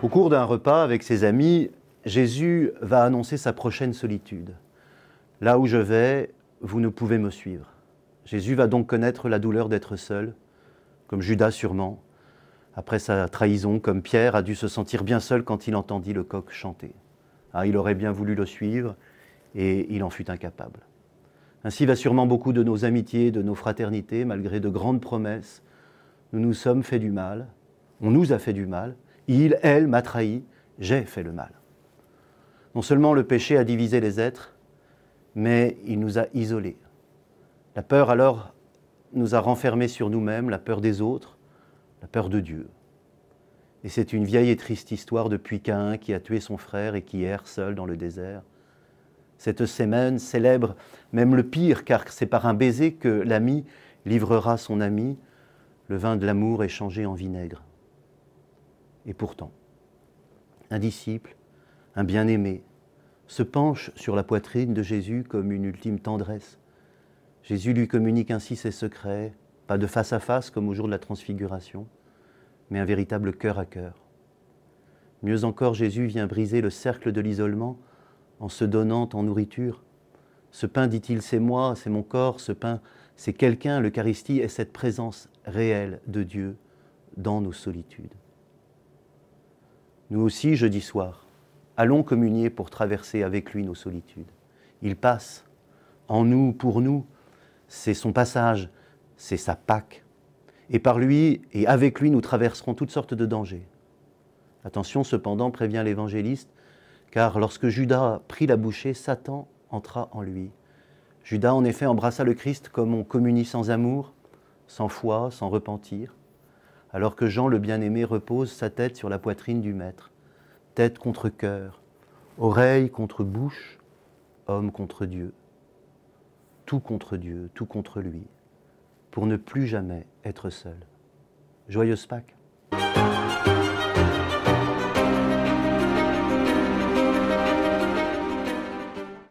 Au cours d'un repas avec ses amis, Jésus va annoncer sa prochaine solitude. « Là où je vais, vous ne pouvez me suivre. » Jésus va donc connaître la douleur d'être seul, comme Judas sûrement, après sa trahison, comme Pierre a dû se sentir bien seul quand il entendit le coq chanter. Ah, il aurait bien voulu le suivre et il en fut incapable. Ainsi va sûrement beaucoup de nos amitiés, de nos fraternités, malgré de grandes promesses. Nous nous sommes fait du mal, on nous a fait du mal, il, elle m'a trahi, j'ai fait le mal. Non seulement le péché a divisé les êtres, mais il nous a isolés. La peur alors nous a renfermés sur nous-mêmes, la peur des autres, la peur de Dieu. Et c'est une vieille et triste histoire depuis Caïn qui a tué son frère et qui erre seul dans le désert. Cette semaine célèbre même le pire, car c'est par un baiser que l'ami livrera son ami, le vin de l'amour est changé en vinaigre. Et pourtant, un disciple, un bien-aimé, se penche sur la poitrine de Jésus comme une ultime tendresse. Jésus lui communique ainsi ses secrets, pas de face à face comme au jour de la transfiguration, mais un véritable cœur à cœur. Mieux encore, Jésus vient briser le cercle de l'isolement en se donnant en nourriture. Ce pain, dit-il, c'est moi, c'est mon corps, ce pain, c'est quelqu'un, l'Eucharistie est cette présence réelle de Dieu dans nos solitudes. Nous aussi, jeudi soir, allons communier pour traverser avec lui nos solitudes. Il passe en nous, pour nous, c'est son passage, c'est sa Pâque. Et par lui et avec lui, nous traverserons toutes sortes de dangers. Attention cependant, prévient l'évangéliste, car lorsque Judas prit la bouchée, Satan entra en lui. Judas, en effet, embrassa le Christ comme on communie sans amour, sans foi, sans repentir, alors que Jean, le bien-aimé, repose sa tête sur la poitrine du Maître, tête contre cœur, oreille contre bouche, homme contre Dieu, tout contre lui, pour ne plus jamais être seul. Joyeuse Pâques!